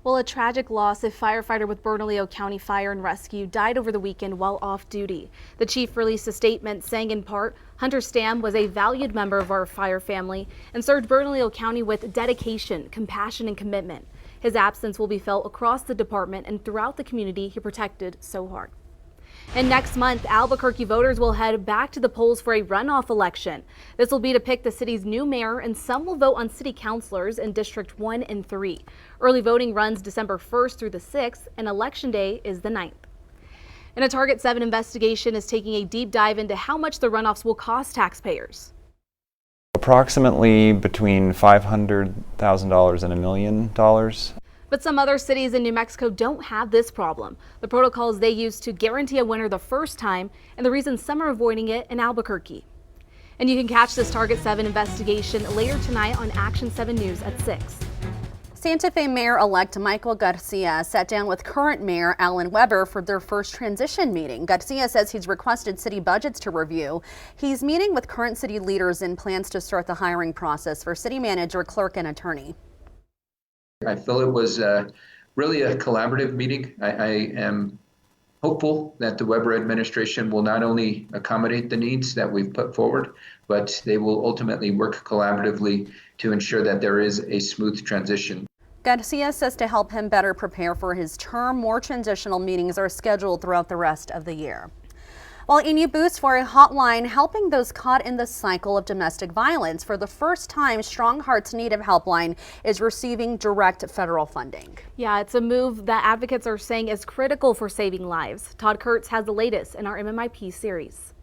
Well, a tragic loss. A firefighter with Bernalillo County Fire and Rescue died over the weekend while off duty. The chief released a statement saying, in part, Hunter Stam was a valued member of our fire family and served Bernalillo County with dedication, compassion, and commitment. His absence will be felt across the department and throughout the community he protected so hard. And next month, Albuquerque voters will head back to the polls for a runoff election. This will be to pick the city's new mayor, and some will vote on city councilors in District 1 and 3. Early voting runs December 1st through the 6th, and Election Day is the 9th. And a Target 7 investigation is taking a deep dive into how much the runoffs will cost taxpayers. Approximately between $500,000 and $1 million. But some other cities in New Mexico don't have this problem. The protocols they use to guarantee a winner the first time, and the reason some are avoiding it in Albuquerque. And you can catch this Target 7 investigation later tonight on Action 7 News at 6. Santa Fe Mayor-elect Michael Garcia sat down with current Mayor Alan Weber for their first transition meeting. Garcia says he's requested city budgets to review. He's meeting with current city leaders and plans to start the hiring process for city manager, clerk, and attorney. I feel it was really a collaborative meeting. I am hopeful that the Weber administration will not only accommodate the needs that we've put forward, but they will ultimately work collaboratively to ensure that there is a smooth transition. Garcia says to help him better prepare for his term, more transitional meetings are scheduled throughout the rest of the year. Well, a new boost for a hotline helping those caught in the cycle of domestic violence. For the first time, Strong Hearts Native Helpline is receiving direct federal funding. Yeah, it's a move that advocates are saying is critical for saving lives. Todd Kurtz has the latest in our MMIP series.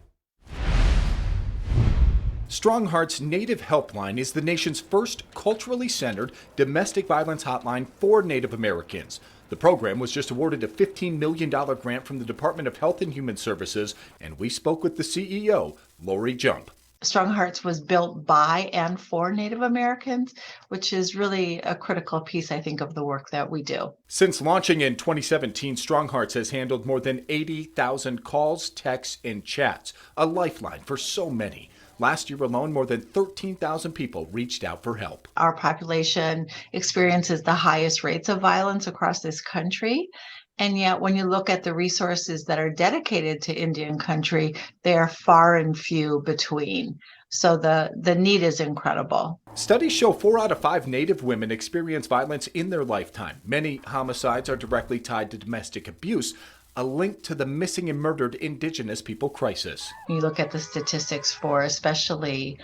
Strong Hearts Native Helpline is the nation's first culturally centered domestic violence hotline for Native Americans. The program was just awarded a $15 million grant from the Department of Health and Human Services, and we spoke with the CEO, Lori Jump. Strong Hearts was built by and for Native Americans, which is really a critical piece, I think, of the work that we do. Since launching in 2017, Strong Hearts has handled more than 80,000 calls, texts, and chats, a lifeline for so many. Last year alone, more than 13,000 people reached out for help. Our population experiences the highest rates of violence across this country. And yet, when you look at the resources that are dedicated to Indian country, they are far and few between. So the need is incredible. Studies show 4 out of 5 Native women experience violence in their lifetime. Many homicides are directly tied to domestic abuse, a link to the missing and murdered Indigenous people crisis. You look at the statistics for especially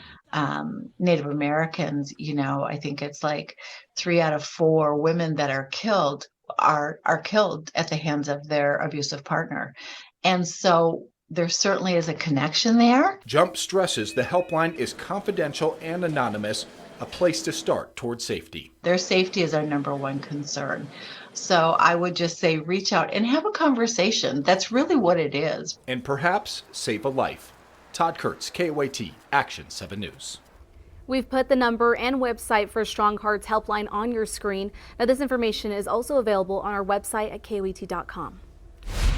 Native Americans, I think it's like 3 out of 4 women that are killed are killed at the hands of their abusive partner. And so there certainly is a connection there. Jump stresses the helpline is confidential and anonymous, a place to start toward safety. Their safety is our number one concern. So I would just say reach out and have a conversation. That's really what it is. And perhaps save a life. Todd Kurtz, KOAT, Action 7 News. We've put the number and website for Strong Hearts Helpline on your screen. Now, this information is also available on our website at KOAT.com.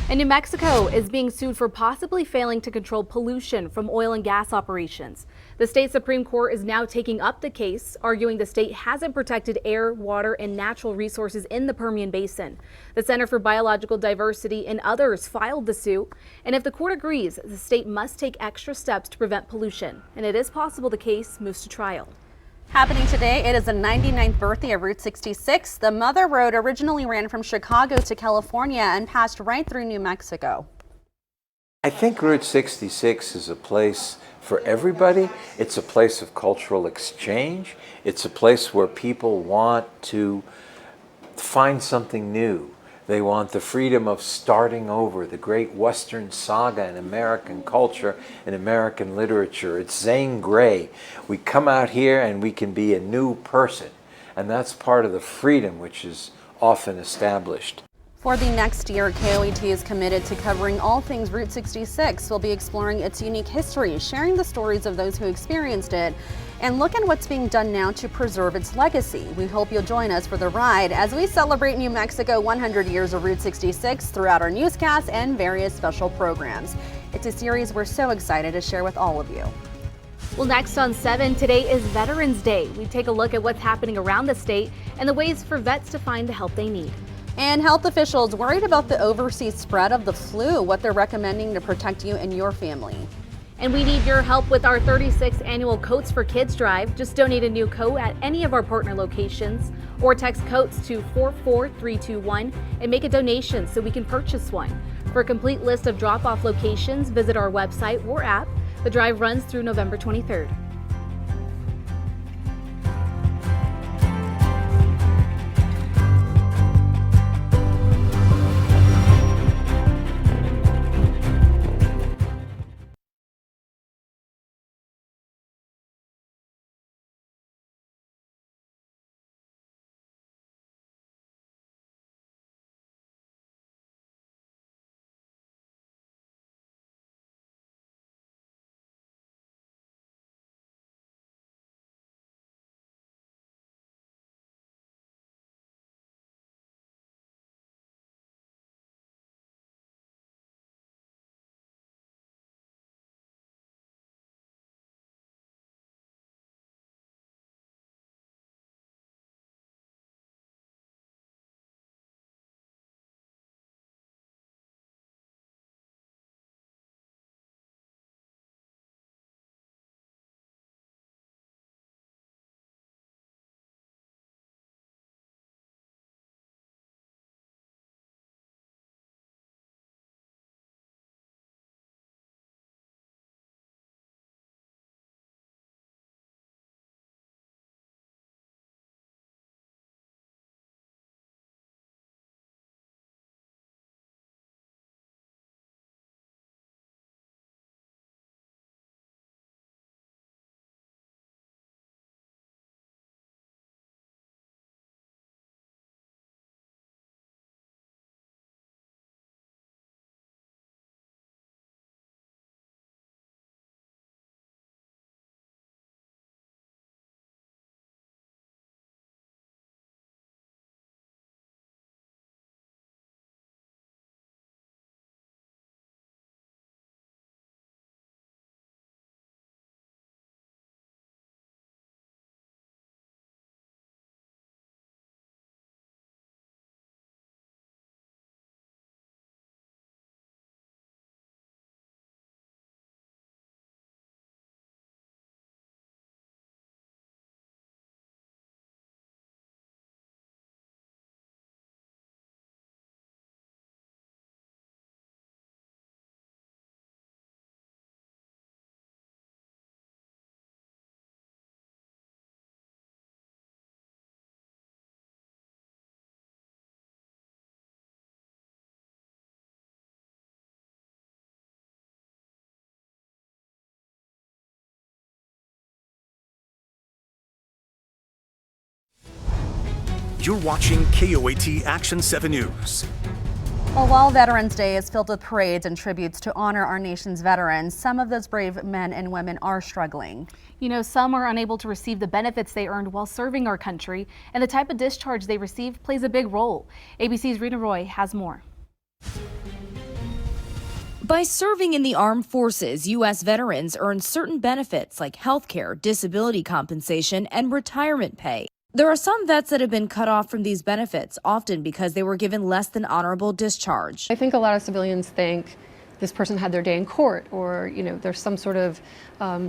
And New Mexico is being sued for possibly failing to control pollution from oil and gas operations. The state Supreme Court is now taking up the case, arguing the state hasn't protected air, water, and natural resources in the Permian Basin. The Center for Biological Diversity and others filed the suit, and if the court agrees, the state must take extra steps to prevent pollution, and it is possible the case moves to trial. Happening today, it is the 99th birthday of Route 66. The Mother Road originally ran from Chicago to California and passed right through New Mexico. I think Route 66 is a place for everybody. It's a place of cultural exchange. It's a place where people want to find something new. They want the freedom of starting over, the great Western saga in American culture and American literature. It's Zane Grey. We come out here and we can be a new person, and that's part of the freedom which is often established. For the next year, KOAT is committed to covering all things Route 66. We'll be exploring its unique history, sharing the stories of those who experienced it, and look at what's being done now to preserve its legacy. We hope you'll join us for the ride as we celebrate New Mexico 100 years of Route 66 throughout our newscasts and various special programs. It's a series we're so excited to share with all of you. Well, next on 7, today is Veterans Day. We take a look at what's happening around the state and the ways for vets to find the help they need. And health officials worried about the overseas spread of the flu, what they're recommending to protect you and your family. And we need your help with our 36th annual Coats for Kids drive. Just donate a new coat at any of our partner locations or text COATS to 44321 and make a donation so we can purchase one. For a complete list of drop-off locations, visit our website or app. The drive runs through November 23rd. You're watching KOAT Action 7 News. Well, while Veterans Day is filled with parades and tributes to honor our nation's veterans, some of those brave men and women are struggling. You know, some are unable to receive the benefits they earned while serving our country, and the type of discharge they receive plays a big role. ABC's Rena Roy has more. By serving in the armed forces, U.S. veterans earn certain benefits like health care, disability compensation, and retirement pay. There are some vets that have been cut off from these benefits, often because they were given less than honorable discharge. I think a lot of civilians think this person had their day in court, or there's some sort of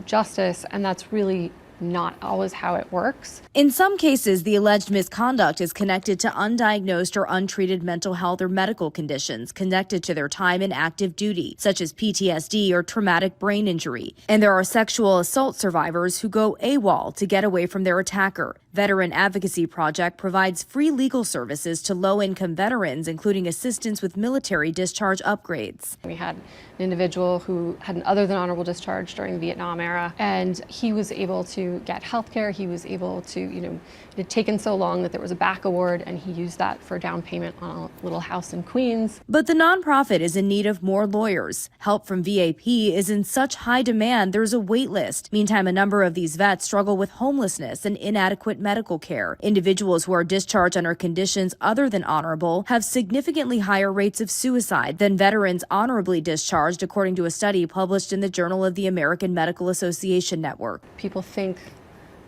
justice, and that's really not always how it works. In some cases, the alleged misconduct is connected to undiagnosed or untreated mental health or medical conditions connected to their time in active duty, such as PTSD or traumatic brain injury. And there are sexual assault survivors who go AWOL to get away from their attacker. Veteran Advocacy Project provides free legal services to low-income veterans, including assistance with military discharge upgrades. We had an individual who had an other than honorable discharge during the Vietnam era, and he was able to get health care. He was able to, it had taken so long that there was a back award, and he used that for down payment on a little house in Queens. But the nonprofit is in need of more lawyers. Help from VAP is in such high demand, there's a wait list. Meantime, a number of these vets struggle with homelessness and inadequate medical care. Individuals who are discharged under conditions other than honorable have significantly higher rates of suicide than veterans honorably discharged, according to a study published in the Journal of the American Medical Association Network. People think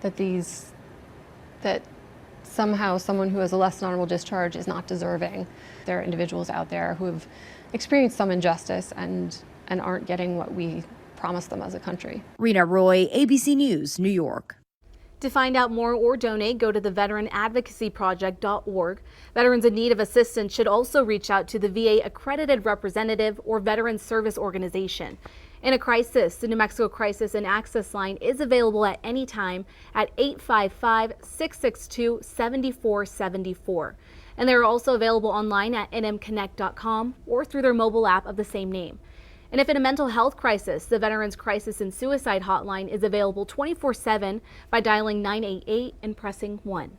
that somehow someone who has a less than honorable discharge is not deserving. There are individuals out there who have experienced some injustice and aren't getting what we promised them as a country. Rena Roy, ABC News, New York. To find out more or donate, go to the veteranadvocacyproject.org. Veterans in need of assistance should also reach out to the VA accredited representative or veteran service organization. In a crisis, the New Mexico Crisis and Access Line is available at any time at 855-662-7474. And they're also available online at nmconnect.com or through their mobile app of the same name. And if in a mental health crisis, the Veterans Crisis and Suicide Hotline is available 24/7 by dialing 988 and pressing 1.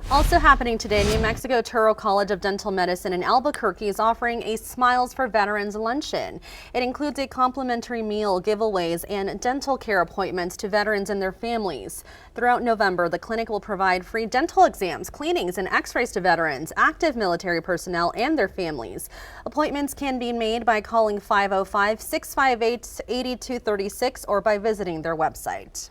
Also happening today, New Mexico Turo College of Dental Medicine in Albuquerque is offering a Smiles for Veterans luncheon. It includes a complimentary meal, giveaways, and dental care appointments to veterans and their families. Throughout November, the clinic will provide free dental exams, cleanings, and x-rays to veterans, active military personnel, and their families. Appointments can be made by calling 505-658-8236 or by visiting their website.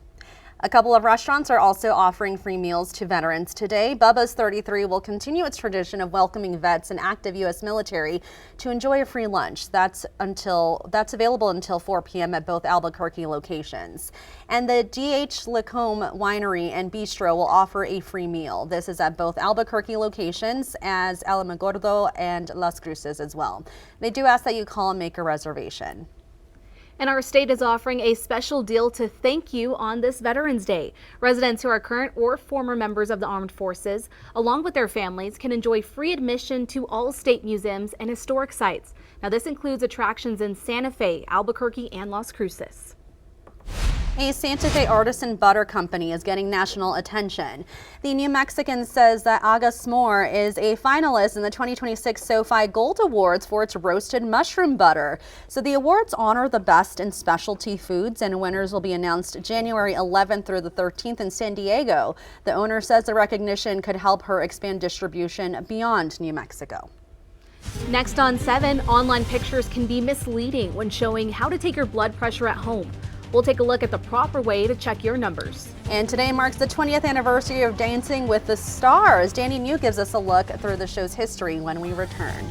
A couple of restaurants are also offering free meals to veterans today. Bubba's 33 will continue its tradition of welcoming vets and active U.S. military to enjoy a free lunch. That's available until 4 p.m. at both Albuquerque locations. And the D.H. Lacombe Winery and Bistro will offer a free meal. This is at both Albuquerque locations as Alamogordo and Las Cruces as well. They do ask that you call and make a reservation. And our state is offering a special deal to thank you on this Veterans Day. Residents who are current or former members of the armed forces, along with their families, can enjoy free admission to all state museums and historic sites. Now, this includes attractions in Santa Fe, Albuquerque, and Las Cruces. A Santa Fe artisan butter company is getting national attention. The New Mexican says that Aga S'more is a finalist in the 2026 SoFi Gold Awards for its roasted mushroom butter. So the awards honor the best in specialty foods, and winners will be announced January 11th through the 13th in San Diego. The owner says the recognition could help her expand distribution beyond New Mexico. Next on 7, online pictures can be misleading when showing how to take your blood pressure at home. We'll take a look at the proper way to check your numbers. And today marks the 20th anniversary of Dancing with the Stars. Danny New gives us a look through the show's history when we return.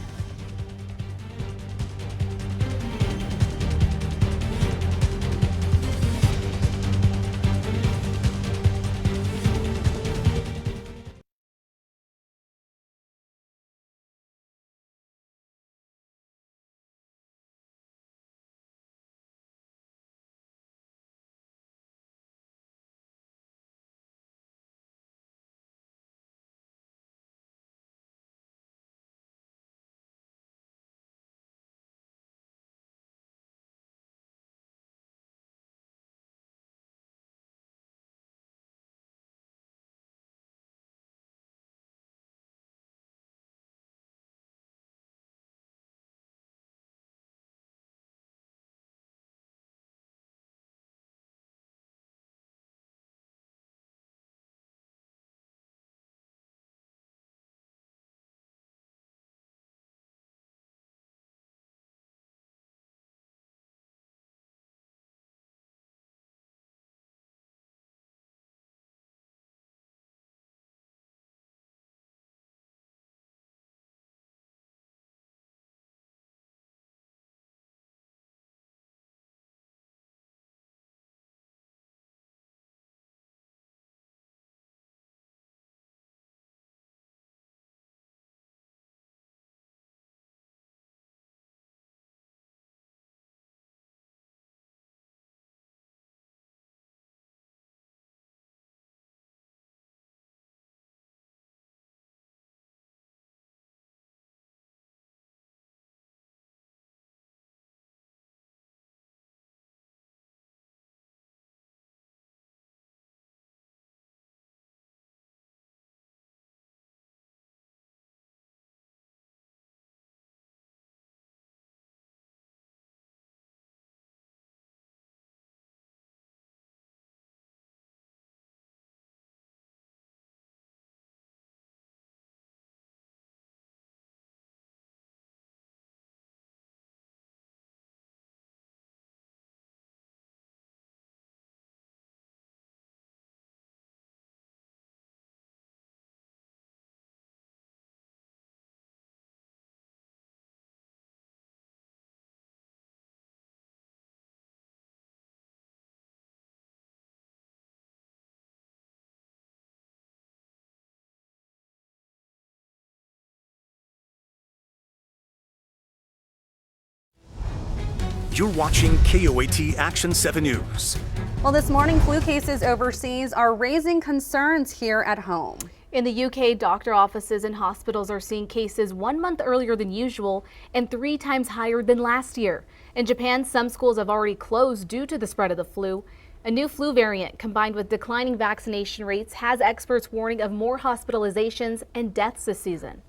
You're watching KOAT Action 7 News. Well, this morning, flu cases overseas are raising concerns here at home. In the UK, doctor offices and hospitals are seeing cases 1 month earlier than usual and 3 times higher than last year. In Japan, some schools have already closed due to the spread of the flu. A new flu variant combined with declining vaccination rates has experts warning of more hospitalizations and deaths this season.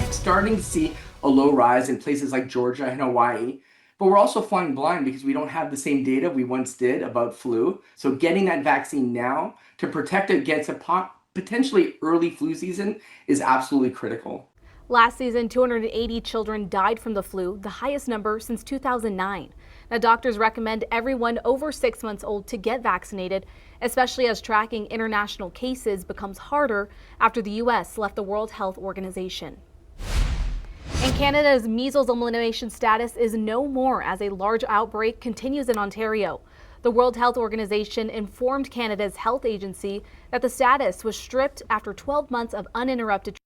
Starting to see a low rise in places like Georgia and Hawaii, but we're also flying blind because we don't have the same data we once did about flu. So getting that vaccine now to protect against a potentially early flu season is absolutely critical. Last season, 280 children died from the flu, the highest number since 2009. Now, doctors recommend everyone over 6 months old to get vaccinated, especially as tracking international cases becomes harder after the U.S. left the World Health Organization. In Canada's measles elimination status is no more as a large outbreak continues in Ontario. The World Health Organization informed Canada's health agency that the status was stripped after 12 months of uninterrupted